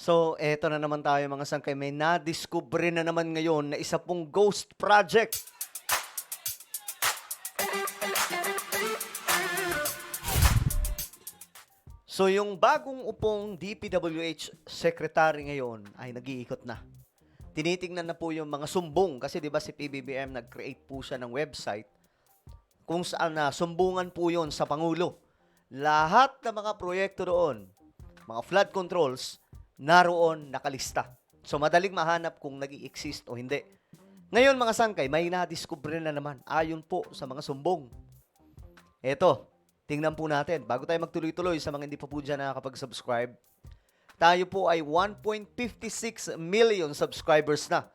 So, eto na naman tayo mga sangkay. May nadiskubre na naman ngayon na isa pong ghost project. So, yung bagong upong DPWH secretary ngayon ay nag-iikot na. Tinitingnan na po yung mga sumbong kasi 'di ba si PBBM nag-create po siya ng website kung saan na sumbungan po yon sa Pangulo. Lahat ng mga proyekto doon, mga flood controls, naroon nakalista. So madaling mahanap kung nag-i-exist o hindi. Ngayon mga sangkay, may nadiskubre na naman ayon po sa mga sumbong. Eto, tingnan po natin. Bago tayo magtuloy-tuloy sa mga hindi pa po dyan nakakapag-subscribe, tayo po ay 1.56 million subscribers na.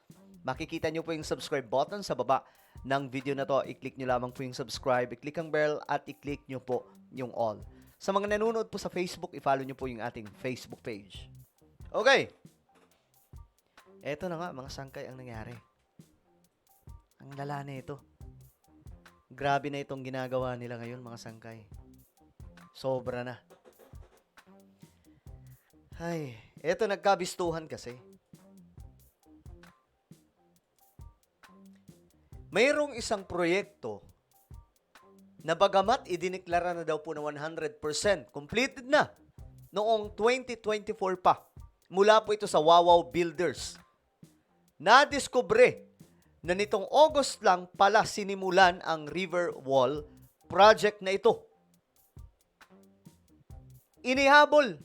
Makikita nyo po yung subscribe button sa baba ng video na to. I-click nyo lamang po yung subscribe, i-click ang bell, at i-click nyo po yung all. Sa mga nanonood po sa Facebook, i-follow nyo po yung ating Facebook page. Okay. Eto na nga, mga sangkay ang nangyari. Ang lala na ito. Grabe na itong ginagawa nila ngayon, mga sangkay. Sobra na. Ay, eto nagkabistuhan kasi. Mayroong isang proyekto na bagamat idineklara na daw po na 100% completed na noong 2024 pa. Mula po ito sa Wawaw Builders. Nadiskubre na nitong August lang pala sinimulan ang River Wall project na ito. Inihabol.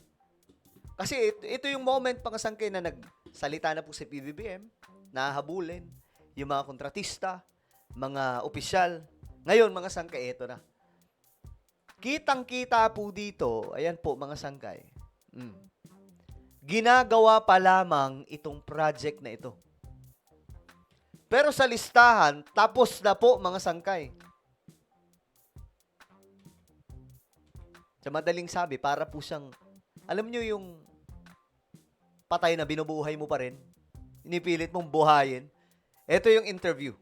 Kasi ito yung moment mga sangkay na nagsalita na po si PBBM, nahabulin, yung mga kontratista, mga opisyal. Ngayon mga sangkay, ito na. Kitang-kita po dito, ayan po mga sangkay, ginagawa pa lamang itong project na ito. Pero sa listahan, tapos na po mga sangkay. Sa madaling sabi, para po siyang, alam nyo yung patay na binubuhay mo pa rin, inipilit mong buhayin. Ito yung interview.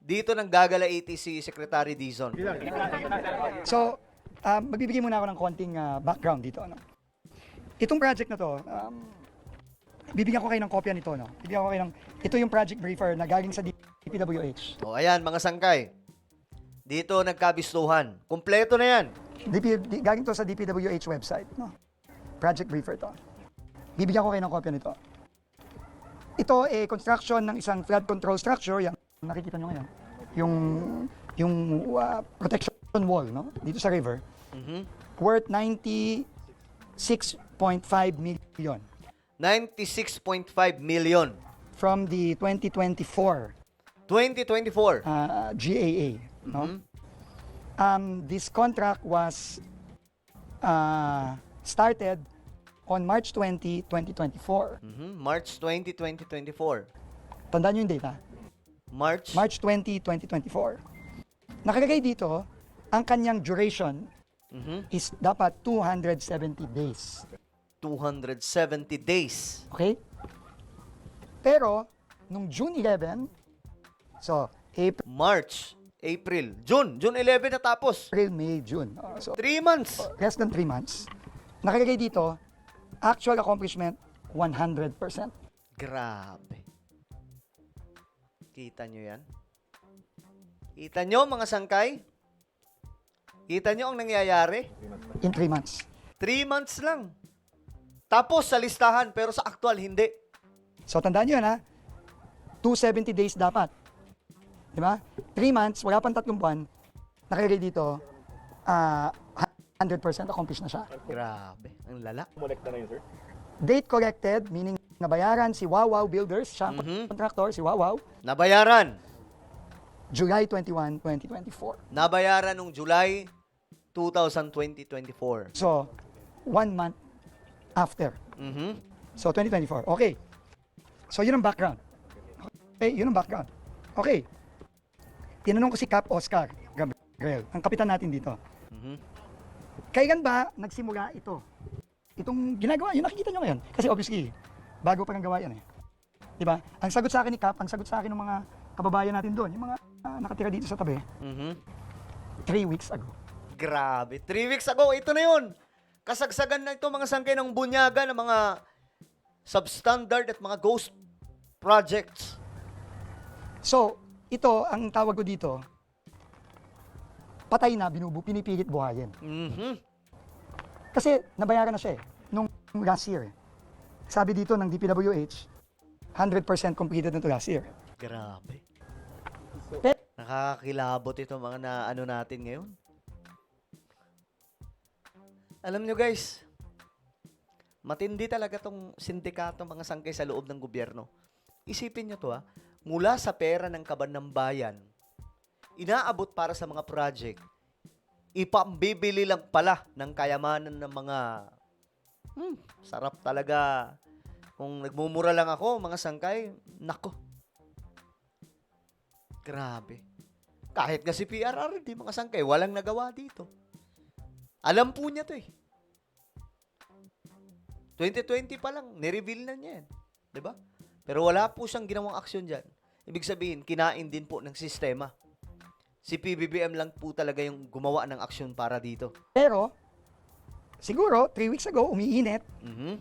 Dito nang gagalaiti si Secretary Dizon. So, magbibigay muna ako ng konting background dito. Ano? Itong project na to, bibigyan ko kayo ng kopya nito. No? Bibigyan ko kayo ng, ito yung project briefer na galing sa DPWH. O ayan, mga sangkay. Dito nagkabistuhan. Kumpleto na yan. Galing to sa DPWH website. No? Project briefer to. Bibigyan ko kayo ng kopya nito. Ito construction ng isang flood control structure. Yan, nakikita nyo ngayon. Yung protection wall, no? Dito sa river. Worth 96.5 million. 96.5 million. From the 2024 2024. GAA. No? This contract was started on March 20, 2024. March 20, 2024. Tandaan nyo yung data. March. March 20, 2024. Nakalagay dito, ang kanyang duration is dapat 270 days. 270 days. Okay? Pero, nung June 11, so, March, April, June 11 natapos. April, May, June. So, 3 months. less than 3 months. Nakalagay dito, actual accomplishment, 100%. Grabe. Kita nyo yan? Kita nyo mga sangkay? Kita nyo ang nangyayari? In 3 months. 3 months lang. Tapos sa listahan, pero sa actual, hindi. So, tandaan nyo yan, ha? 270 days dapat. Di ba? 3 months, wala pang 3 buwan, nakalagay dito, 100% accomplished na siya. Grabe. Ang lala. Date collected, meaning nabayaran si Wawaw Builders, siya ang contractor, si Wawaw, Nabayaran. July 21, 2024. Nabayaran nung July 2024. So, 1 month after. So, 2024. Okay. So, yun ang background. Okay, yun ang background. Okay. Tinanong ko si Cap Oscar Gabriel, ang kapitan natin dito. Kailan ba nagsimula ito? Itong ginagawa, yun nakikita nyo ngayon. Kasi obviously, bago pa ng gawa yan eh. Diba? Ang sagot sa akin ni Cap, ang sagot sa akin ng mga kababayan natin doon, yung mga nakatira dito sa tabi, 3 weeks ago. Grabe. 3 weeks ago, ito na yun. kasagsagan na ito mga sangkay ng bunyaga ng mga substandard at mga ghost projects. So, ito, ang tawag ko dito, patay na, pinipilit buhayin. Mhm. Kasi nabayaran na siya eh, nung last year. Sabi dito ng DPWH, 100% completed na to last year. Grabe. Pero, Nakakakilabot ito mga na ano natin ngayon. Alam nyo guys, matindi talaga tong sindikato mga sangkay sa loob ng gobyerno. Isipin nyo to mula sa pera ng kaban ng bayan, inaabot para sa mga project, ipambibili lang pala ng kayamanan ng mga, sarap talaga. Kung nagmumura lang ako, mga sangkay, nako. Grabe. Kahit nga si PRRD, mga sangkay, walang nagawa dito. Alam po niya to 2020 pa lang, nireveal na niya yan. Diba? Pero wala po siyang ginawang aksyon dyan. Ibig sabihin, kinain din po ng sistema. Si PBBM lang po talaga yung gumawa ng aksyon para dito. pero siguro, 3 weeks ago, umiinit, Mhm.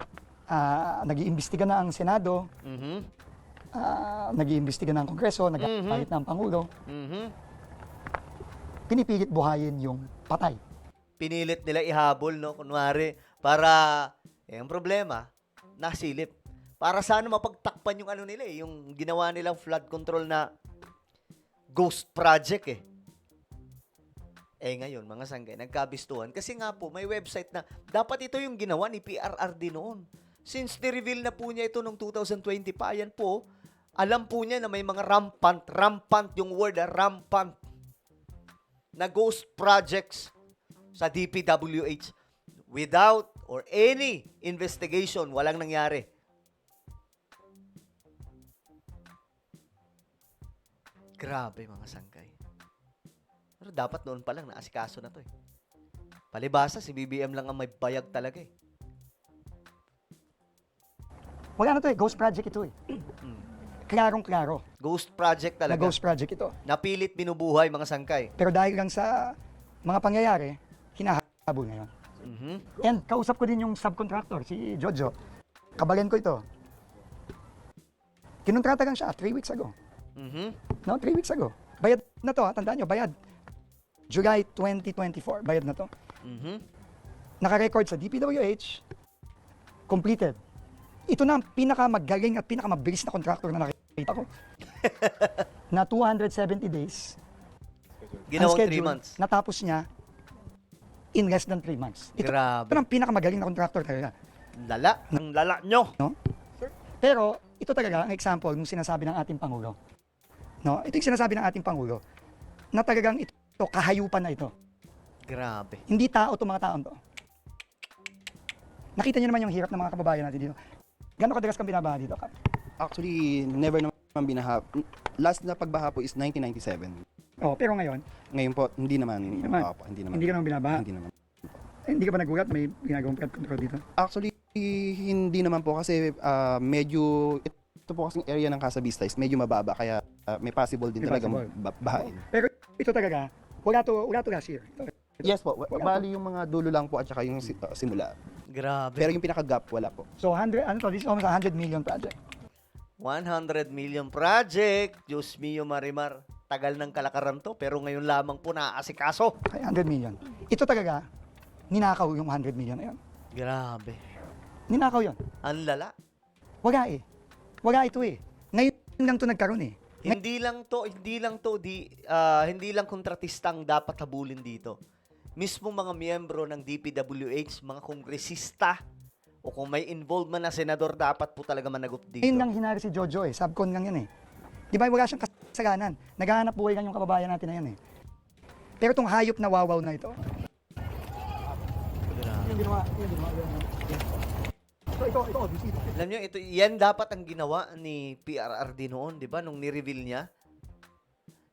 nag-iimbestiga na ang Senado, Mhm. nag-iimbestiga na ang Kongreso, nag-ahit na ang Pangulo, Mhm. pinipilit buhayin yung patay. Pinilit nila ihabol, no? Kunwari, para, ang problema, nasilip. Para sana mapagtakpan yung ano nila yung ginawa nilang flood control na ghost project ngayon, mga sanggay, nagkabistuhan. Kasi nga po, may website na, dapat ito yung ginawa ni PRRD noon. Since ni-reveal na po niya ito noong 2020 pa, ayan po, alam po niya na may mga rampant yung word, rampant, na ghost projects sa DPWH. Without or any investigation, walang nangyari. Grabe mga sangkay. Pero dapat noon pa lang naasikaso na to Palibasa, si BBM lang ang may bayag talaga Wala na to ghost project ito Klarong-klaro Ghost project na talaga. ghost project ito. Napilit binubuhay mga sangkay. Pero dahil lang sa mga pangyayari, hinahabol ngayon. Mhm. And kausap ko din yung subcontractor, si Jojo. Kabalan ko ito. Kinontrata lang siya 3 weeks ago. Mhm. No, 3 weeks ago. Bayad na to, tandaan nyo, bayad. July 2024, bayad na to. Mhm. Naka-record sa DPWH, completed. Ito na ang pinakamagaling at pinakamabilis na contractor na nakita ko. Na 270 days. Ginawang 3 unscheduled, months. Natapos niya in less than 3 months. Ito Grabe. ang pinakamagaling na contractor talaga. Lala. Ang lala nyo. No? Pero ito talaga ang example ng sinasabi ng ating Pangulo. No? Ito yung sinasabi ng ating Pangulo na talagang ito, kahayupan na ito. Grabe. Hindi tao itong mga taon to. Nakita niyo naman yung hirap ng mga kababayan natin dito. Gano'ng kadalas kang binabaha dito, Kap? Actually, never naman binaha. Last na pagbaha po is 1997. Oh, pero ngayon, Ngayon po, hindi naman. naman. Opo, hindi naman. hindi ka naman binabaha. Hindi naman. Hindi ka ba nagulat may ginagawang flood control dito? Actually, hindi naman po kasi medyo, ito po kasing area ng Casa Vista is medyo mababa kaya may possible din May talagang possible. bahain. Pero ito talaga, wala to last year. Yes po, Wala bali yung mga dulo lang po at saka yung simula. Grabe. Pero yung pinaka-gap, wala po. So, this is almost a 100 million project. 100 million project. Diyos mio Marimar. Tagal ng kalakaran to, pero ngayon lamang po naaasikaso. Ay, 100 million. Ito talaga, ninakaw yung 100 million na yun. Grabe. Ninakaw yun. Ang lala. Wala Wala ito Ngayon lang to nagkaroon Hindi lang kontratistang dapat habulin dito. Mismo mga miyembro ng DPWH, mga kongresista, o kung may involvement na senador, dapat po talaga managot dito. Ngayon lang hinari si Jojo subcon lang yan Di ba wala siyang kasalanan? Naghahanap buhay lang yung kababayan natin na yan Pero itong hayop na wawaw na ito. Yung ginawa. Ito, dito. Alam nyo, yan dapat ang ginawa ni PRRD noon, di ba? Nung ni-reveal niya.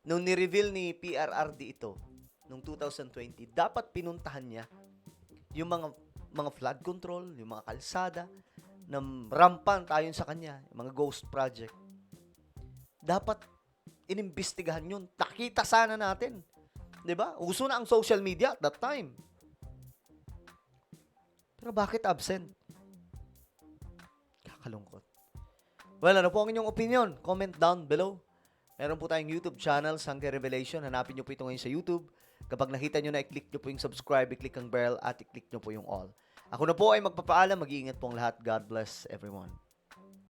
Nung ni-reveal ni PRRD ito, nung 2020, dapat pinuntahan niya yung mga flood control, yung mga kalsada, na rampant ayon sa kanya, yung mga ghost project. Dapat inimbestigahan yun. Nakita sana natin. Di ba? Uso na ang social media at that time. Pero bakit absent? Kakalungkot. Well, ano po ang inyong opinion? Comment down below. Meron po tayong YouTube channel, Sangke Revelation. Hanapin nyo po ito ngayon sa YouTube. Kapag nakita nyo na, i-click nyo po yung subscribe, i-click ang bell, at i-click nyo po yung all. Ako na po ay magpapaalam. Mag-iingat po ang lahat. God bless everyone.